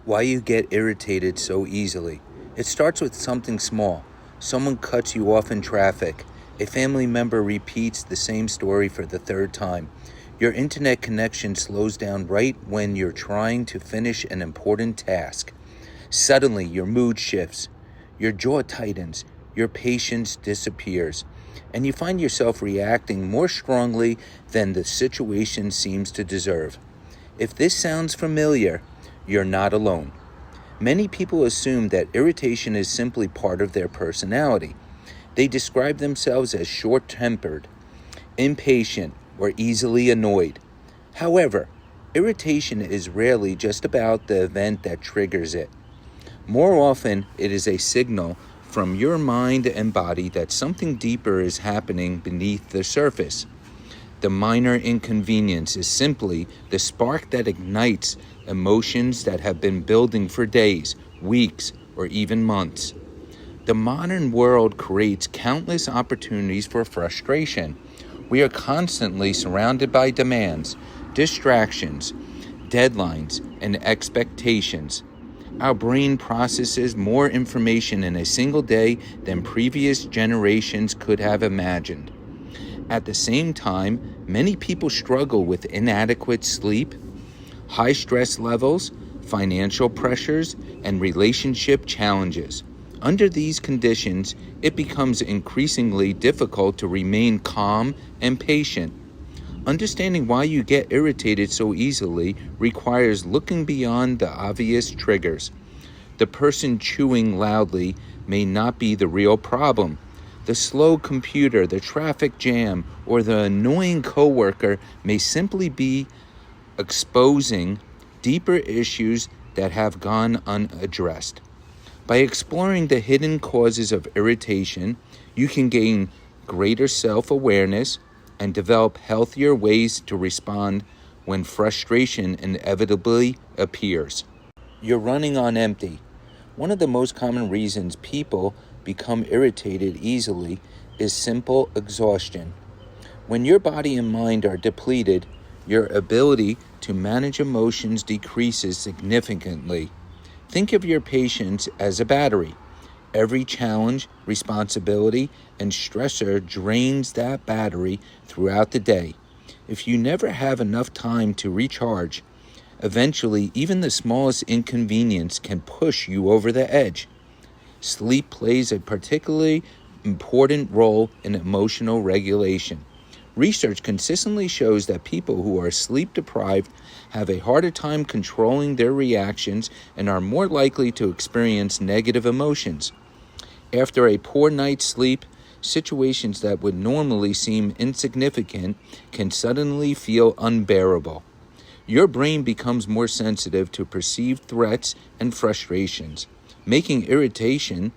Why you get irritated so easily. It starts with something small. Someone cuts you off in traffic. A family member repeats the same story for the third time. Your internet connection slows down right when you're trying to finish an important task. Suddenly, your mood shifts. Your jaw tightens. Your patience disappears. And you find yourself reacting more strongly than the situation seems to deserve. If this sounds familiar, you're not alone. Many people assume that irritation is simply part of their personality. They describe themselves as short-tempered, impatient, or easily annoyed. However, irritation is rarely just about the event that triggers it. More often, it is a signal from your mind and body that something deeper is happening beneath the surface. The minor inconvenience is simply the spark that ignites emotions that have been building for days, weeks, or even months. The modern world creates countless opportunities for frustration. We are constantly surrounded by demands, distractions, deadlines, and expectations. Our brain processes more information in a single day than previous generations could have imagined. At the same time, many people struggle with inadequate sleep, high stress levels, financial pressures, and relationship challenges. Under these conditions, it becomes increasingly difficult to remain calm and patient. Understanding why you get irritated so easily requires looking beyond the obvious triggers. The person chewing loudly may not be the real problem. The slow computer, the traffic jam, or the annoying coworker may simply be exposing deeper issues that have gone unaddressed. By exploring the hidden causes of irritation, you can gain greater self-awareness and develop healthier ways to respond when frustration inevitably appears. You're running on empty. One of the most common reasons people become irritated easily is simple exhaustion. When your body and mind are depleted, your ability to manage emotions decreases significantly. Think of your patience as a battery. Every challenge, responsibility, and stressor drains that battery throughout the day. If you never have enough time to recharge, eventually even the smallest inconvenience can push you over the edge. Sleep plays a particularly important role in emotional regulation. Research consistently shows that people who are sleep deprived have a harder time controlling their reactions and are more likely to experience negative emotions. After a poor night's sleep, situations that would normally seem insignificant can suddenly feel unbearable. Your brain becomes more sensitive to perceived threats and frustrations, making irritation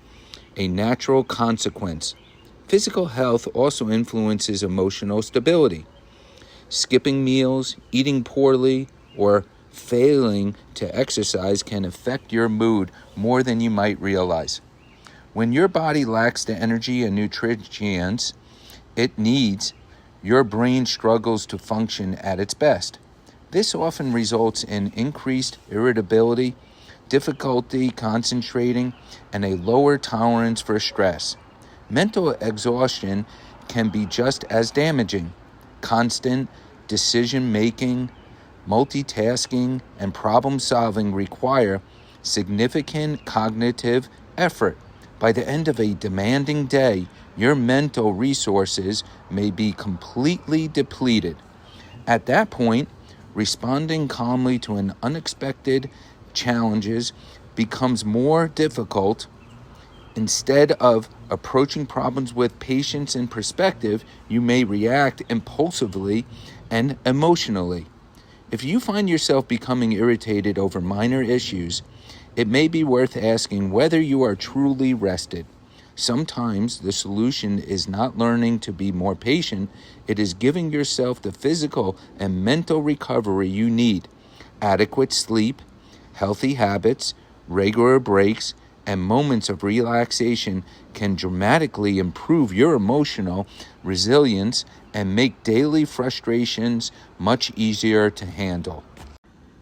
a natural consequence. Physical health also influences emotional stability. Skipping meals, eating poorly, or failing to exercise can affect your mood more than you might realize. When your body lacks the energy and nutrients it needs, your brain struggles to function at its best. This often results in increased irritability, difficulty concentrating, and a lower tolerance for stress. Mental exhaustion can be just as damaging. Constant decision-making, multitasking, and problem-solving require significant cognitive effort. By the end of a demanding day, your mental resources may be completely depleted. At that point, responding calmly to an unexpected challenges becomes more difficult. Instead of approaching problems with patience and perspective, you may react impulsively and emotionally. If you find yourself becoming irritated over minor issues, it may be worth asking whether you are truly rested. Sometimes the solution is not learning to be more patient, it is giving yourself the physical and mental recovery you need. Adequate sleep, healthy habits, regular breaks, and moments of relaxation can dramatically improve your emotional resilience and make daily frustrations much easier to handle.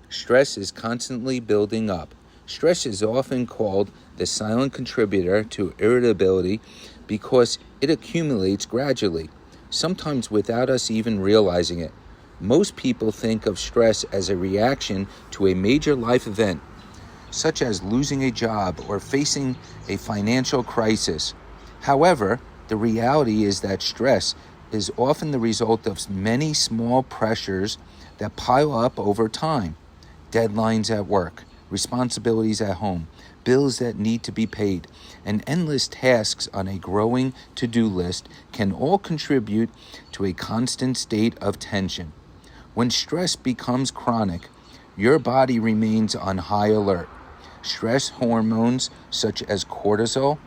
Stress is constantly building up. Stress is often called the silent contributor to irritability because it accumulates gradually, sometimes without us even realizing it. Most people think of stress as a reaction to a major life event, such as losing a job or facing a financial crisis. However, the reality is that stress is often the result of many small pressures that pile up over time. Deadlines at work, responsibilities at home, bills that need to be paid, and endless tasks on a growing to-do list can all contribute to a constant state of tension. When stress becomes chronic, your body remains on high alert. Stress hormones such as cortisol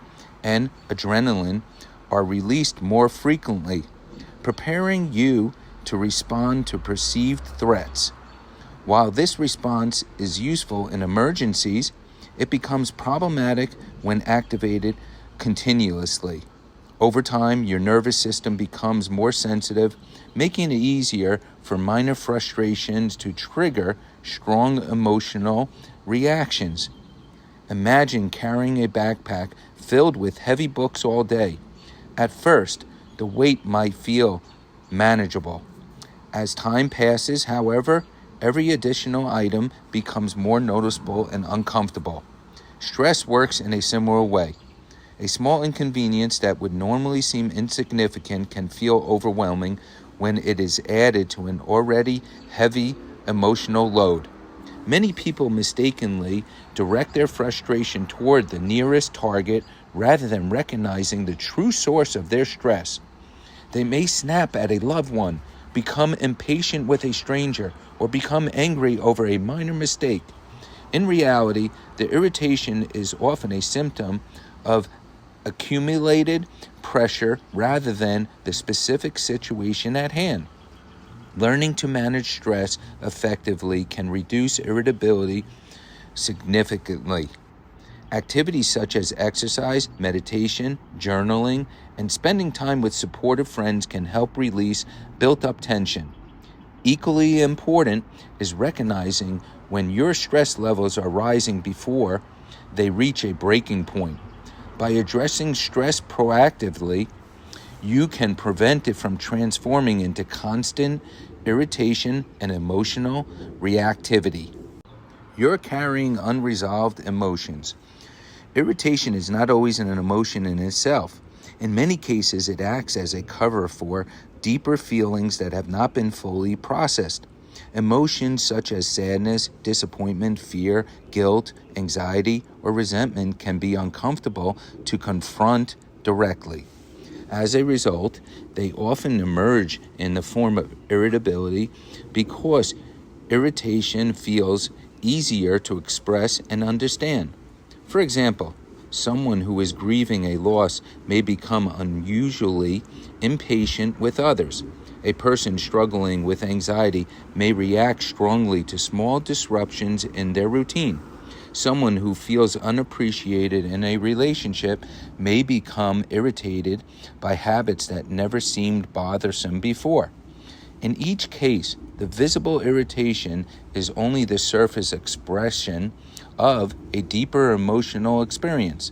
and adrenaline are released more frequently, preparing you to respond to perceived threats. While this response is useful in emergencies, it becomes problematic when activated continuously. Over time, your nervous system becomes more sensitive, making it easier for minor frustrations to trigger strong emotional reactions. Imagine carrying a backpack filled with heavy books all day. At first, the weight might feel manageable. As time passes, however, every additional item becomes more noticeable and uncomfortable. Stress works in a similar way. A small inconvenience that would normally seem insignificant can feel overwhelming when it is added to an already heavy emotional load. Many people mistakenly direct their frustration toward the nearest target rather than recognizing the true source of their stress. They may snap at a loved one, become impatient with a stranger, or become angry over a minor mistake. In reality, the irritation is often a symptom of accumulated pressure rather than the specific situation at hand. Learning to manage stress effectively can reduce irritability significantly. Activities such as exercise, meditation, journaling, and spending time with supportive friends can help release built-up tension. Equally important is recognizing when your stress levels are rising before they reach a breaking point. By addressing stress proactively, you can prevent it from transforming into constant irritation and emotional reactivity. You're carrying unresolved emotions. Irritation is not always an emotion in itself. In many cases, it acts as a cover for deeper feelings that have not been fully processed. Emotions such as sadness, disappointment, fear, guilt, anxiety, or resentment can be uncomfortable to confront directly. As a result, they often emerge in the form of irritability because irritation feels easier to express and understand. For example, someone who is grieving a loss may become unusually impatient with others. A person struggling with anxiety may react strongly to small disruptions in their routine. Someone who feels unappreciated in a relationship may become irritated by habits that never seemed bothersome before. In each case, the visible irritation is only the surface expression of a deeper emotional experience.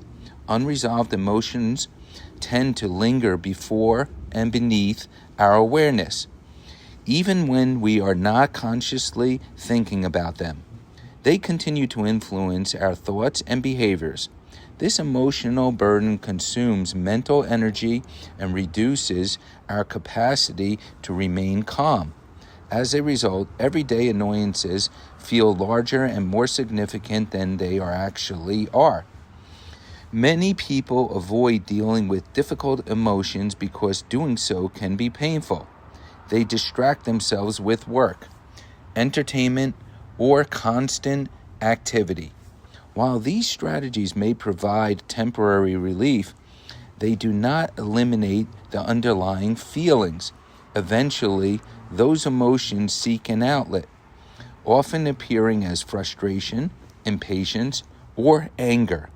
Unresolved emotions tend to linger before and beneath our awareness, even when we are not consciously thinking about them. They continue to influence our thoughts and behaviors. This emotional burden consumes mental energy and reduces our capacity to remain calm. As a result, everyday annoyances feel larger and more significant than they actually are. Many people avoid dealing with difficult emotions because doing so can be painful. They distract themselves with work, entertainment, or constant activity. While these strategies may provide temporary relief, they do not eliminate the underlying feelings. Eventually, those emotions seek an outlet, often appearing as frustration, impatience, or anger.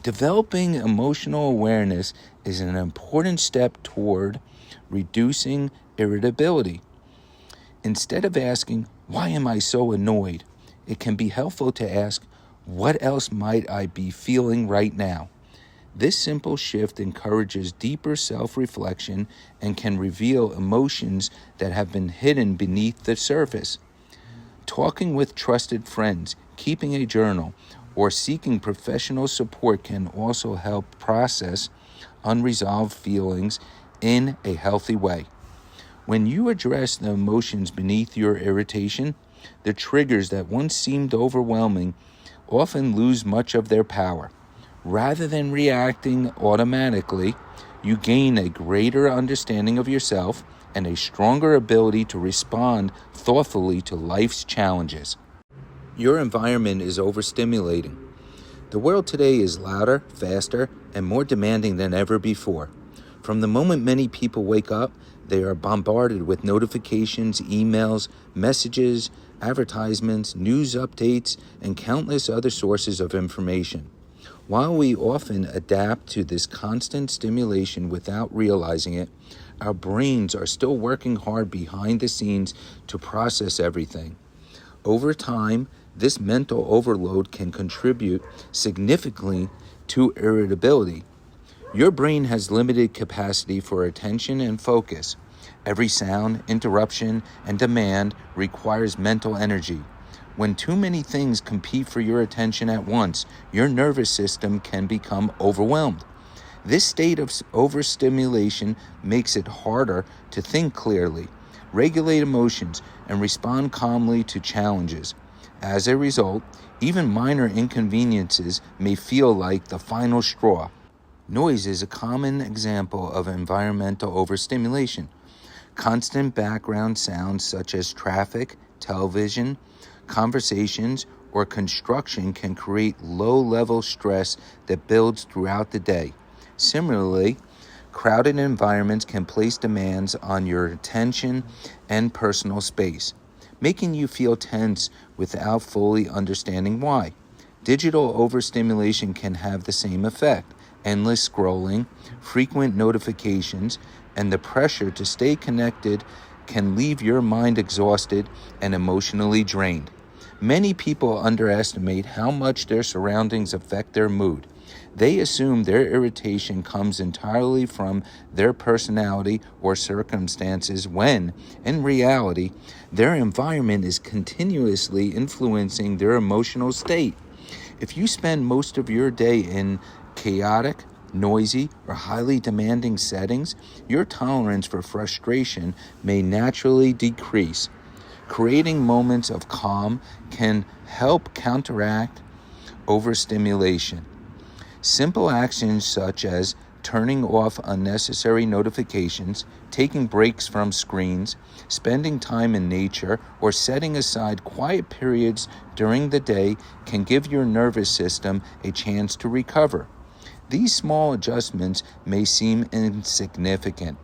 Developing emotional awareness is an important step toward reducing irritability. Instead of asking, "Why am I so annoyed?" it can be helpful to ask, What else might I be feeling right now? This simple shift encourages deeper self-reflection and can reveal emotions that have been hidden beneath the surface. Talking with trusted friends, keeping a journal, or seeking professional support can also help process unresolved feelings in a healthy way. When you address the emotions beneath your irritation, the triggers that once seemed overwhelming often lose much of their power. Rather than reacting automatically, you gain a greater understanding of yourself and a stronger ability to respond thoughtfully to life's challenges. Your environment is overstimulating. The world today is louder, faster, and more demanding than ever before. From the moment many people wake up, they are bombarded with notifications, emails, messages, advertisements, news updates, and countless other sources of information. While we often adapt to this constant stimulation without realizing it, our brains are still working hard behind the scenes to process everything. Over time, this mental overload can contribute significantly to irritability. Your brain has limited capacity for attention and focus. Every sound, interruption, and demand requires mental energy. When too many things compete for your attention at once, your nervous system can become overwhelmed. This state of overstimulation makes it harder to think clearly, regulate emotions, and respond calmly to challenges. As a result, even minor inconveniences may feel like the final straw. Noise is a common example of environmental overstimulation. Constant background sounds such as traffic, television, conversations, or construction can create low-level stress that builds throughout the day. Similarly, crowded environments can place demands on your attention and personal space, making you feel tense without fully understanding why. Digital overstimulation can have the same effect. Endless scrolling, frequent notifications, and the pressure to stay connected can leave your mind exhausted and emotionally drained. Many people underestimate how much their surroundings affect their mood. They assume their irritation comes entirely from their personality or circumstances when, in reality, their environment is continuously influencing their emotional state. If you spend most of your day in chaotic, noisy, or highly demanding settings, your tolerance for frustration may naturally decrease. Creating moments of calm can help counteract overstimulation. Simple actions such as turning off unnecessary notifications, taking breaks from screens, spending time in nature, or setting aside quiet periods during the day can give your nervous system a chance to recover. These small adjustments may seem insignificant,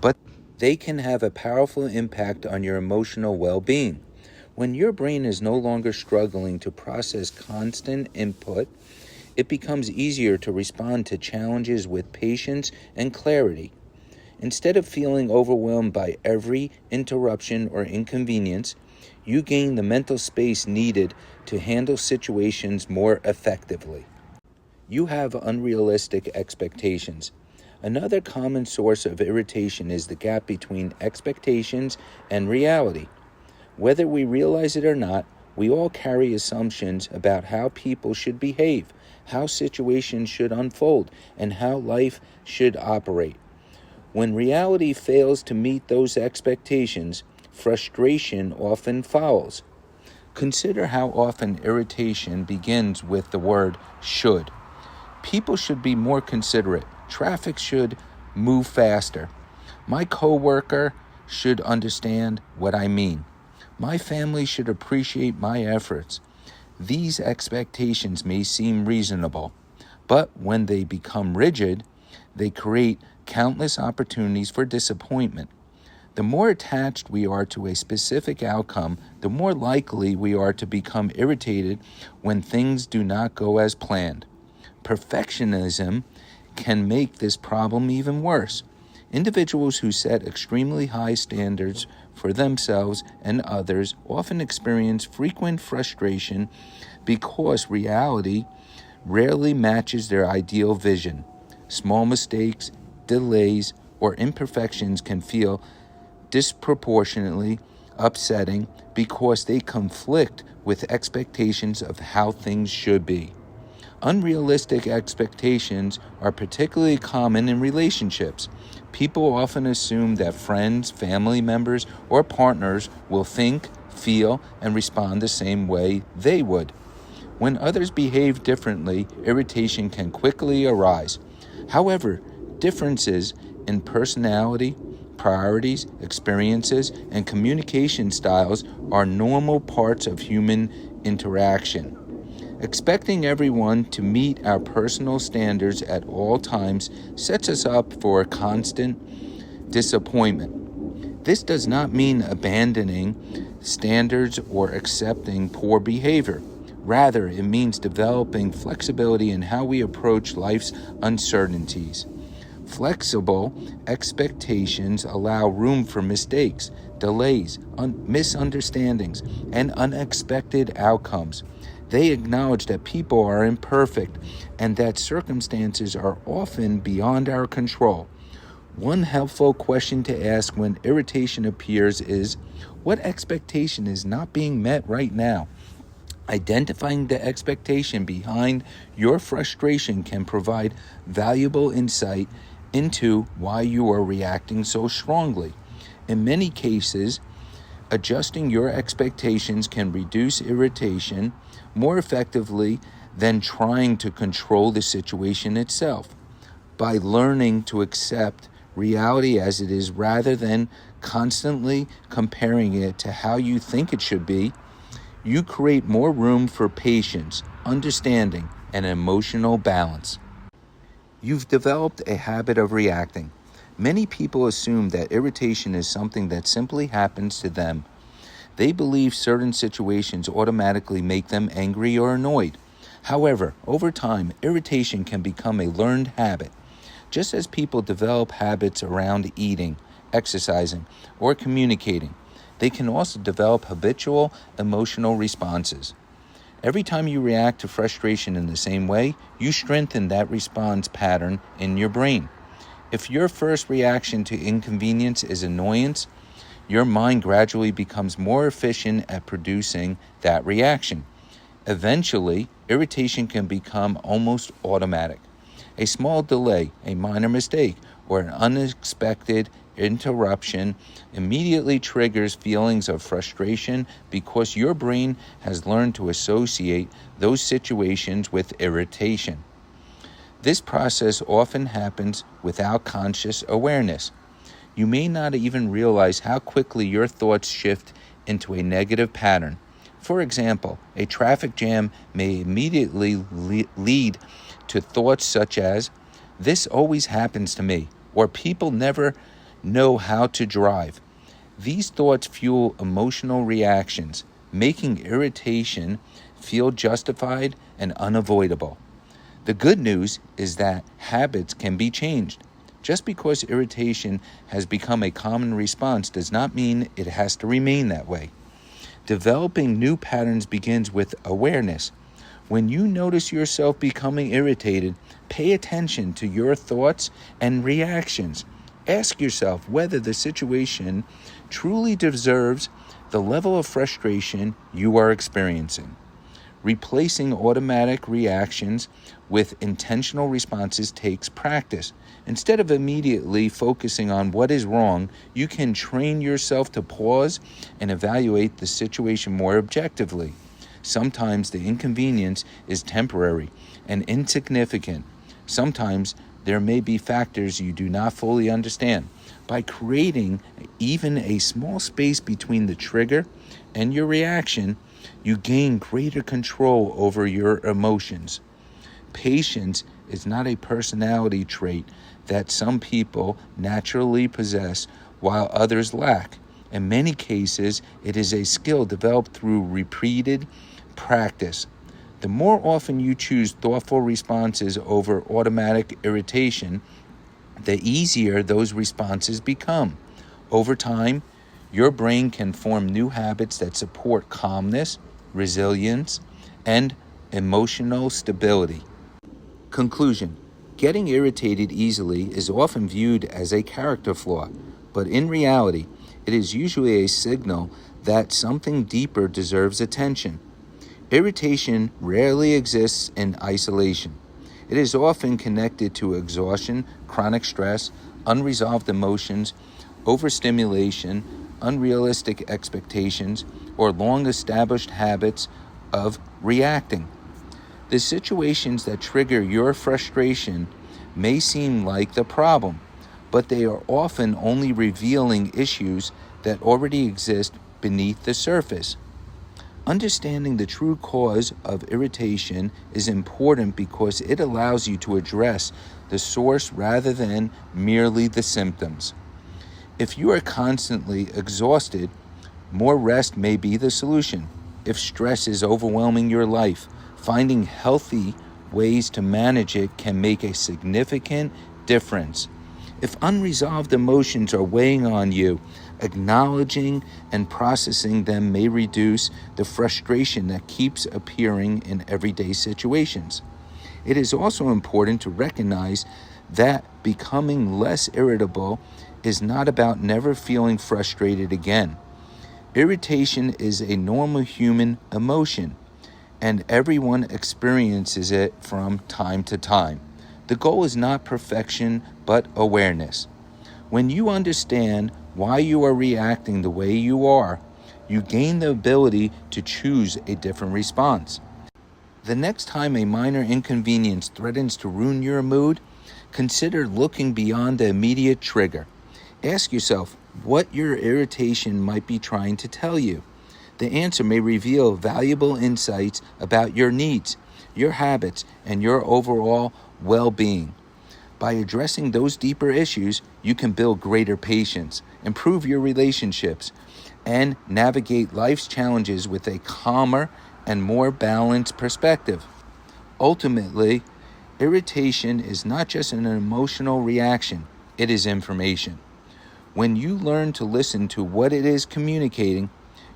but they can have a powerful impact on your emotional well-being. When your brain is no longer struggling to process constant input, it becomes easier to respond to challenges with patience and clarity. Instead of feeling overwhelmed by every interruption or inconvenience, you gain the mental space needed to handle situations more effectively. You have unrealistic expectations. Another common source of irritation is the gap between expectations and reality. Whether we realize it or not, we all carry assumptions about how people should behave, how situations should unfold, and how life should operate. When reality fails to meet those expectations, frustration often follows. Consider how often irritation begins with the word should. People should be more considerate. Traffic should move faster. My coworker should understand what I mean. My family should appreciate my efforts. These expectations may seem reasonable, but when they become rigid, they create countless opportunities for disappointment. The more attached we are to a specific outcome, the more likely we are to become irritated when things do not go as planned. Perfectionism can make this problem even worse. Individuals who set extremely high standards for themselves and others often experience frequent frustration because reality rarely matches their ideal vision. Small mistakes, delays, or imperfections can feel disproportionately upsetting because they conflict with expectations of how things should be. Unrealistic expectations are particularly common in relationships. People often assume that friends, family members, or partners will think, feel, and respond the same way they would. When others behave differently, irritation can quickly arise. However, differences in personality, priorities, experiences, and communication styles are normal parts of human interaction. Expecting everyone to meet our personal standards at all times sets us up for constant disappointment. This does not mean abandoning standards or accepting poor behavior. Rather, it means developing flexibility in how we approach life's uncertainties. Flexible expectations allow room for mistakes, delays, misunderstandings, and unexpected outcomes. They acknowledge that people are imperfect and that circumstances are often beyond our control. One helpful question to ask when irritation appears is, what expectation is not being met right now? Identifying the expectation behind your frustration can provide valuable insight into why you are reacting so strongly. In many cases, adjusting your expectations can reduce irritation more effectively than trying to control the situation itself. By learning to accept reality as it is rather than constantly comparing it to how you think it should be, you create more room for patience, understanding, and emotional balance. You've developed a habit of reacting. Many people assume that irritation is something that simply happens to them. They believe certain situations automatically make them angry or annoyed. However, over time, irritation can become a learned habit. Just as people develop habits around eating, exercising, or communicating, they can also develop habitual emotional responses. Every time you react to frustration in the same way, you strengthen that response pattern in your brain. If your first reaction to inconvenience is annoyance, your mind gradually becomes more efficient at producing that reaction. Eventually, irritation can become almost automatic. A small delay, a minor mistake, or an unexpected interruption immediately triggers feelings of frustration because your brain has learned to associate those situations with irritation. This process often happens without conscious awareness. You may not even realize how quickly your thoughts shift into a negative pattern. For example, a traffic jam may immediately lead to thoughts such as, "This always happens to me," or "People never know how to drive." These thoughts fuel emotional reactions, making irritation feel justified and unavoidable. The good news is that habits can be changed. Just because irritation has become a common response does not mean it has to remain that way. Developing new patterns begins with awareness. When you notice yourself becoming irritated, pay attention to your thoughts and reactions. Ask yourself whether the situation truly deserves the level of frustration you are experiencing. Replacing automatic reactions with intentional responses takes practice. Instead of immediately focusing on what is wrong, you can train yourself to pause and evaluate the situation more objectively. Sometimes the inconvenience is temporary and insignificant. Sometimes there may be factors you do not fully understand. By creating even a small space between the trigger and your reaction, you gain greater control over your emotions. Patience is not a personality trait that some people naturally possess while others lack. In many cases, it is a skill developed through repeated practice. The more often you choose thoughtful responses over automatic irritation, the easier those responses become. Over time, your brain can form new habits that support calmness, resilience, and emotional stability. Conclusion: getting irritated easily is often viewed as a character flaw, but in reality, it is usually a signal that something deeper deserves attention. Irritation rarely exists in isolation. It is often connected to exhaustion, chronic stress, unresolved emotions, overstimulation, unrealistic expectations, or long-established habits of reacting. The situations that trigger your frustration may seem like the problem, but they are often only revealing issues that already exist beneath the surface. Understanding the true cause of irritation is important because it allows you to address the source rather than merely the symptoms. If you are constantly exhausted, more rest may be the solution. If stress is overwhelming your life, finding healthy ways to manage it can make a significant difference. If unresolved emotions are weighing on you, acknowledging and processing them may reduce the frustration that keeps appearing in everyday situations. It is also important to recognize that becoming less irritable is not about never feeling frustrated again. Irritation is a normal human emotion, and everyone experiences it from time to time. The goal is not perfection, but awareness. When you understand why you are reacting the way you are, you gain the ability to choose a different response. The next time a minor inconvenience threatens to ruin your mood, consider looking beyond the immediate trigger. Ask yourself what your irritation might be trying to tell you. The answer may reveal valuable insights about your needs, your habits, and your overall well-being. By addressing those deeper issues, you can build greater patience, improve your relationships, and navigate life's challenges with a calmer and more balanced perspective. Ultimately, irritation is not just an emotional reaction, it is information. When you learn to listen to what it is communicating,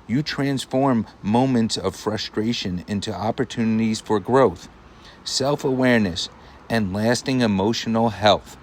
you transform moments of frustration into opportunities for growth, self-awareness, and lasting emotional health.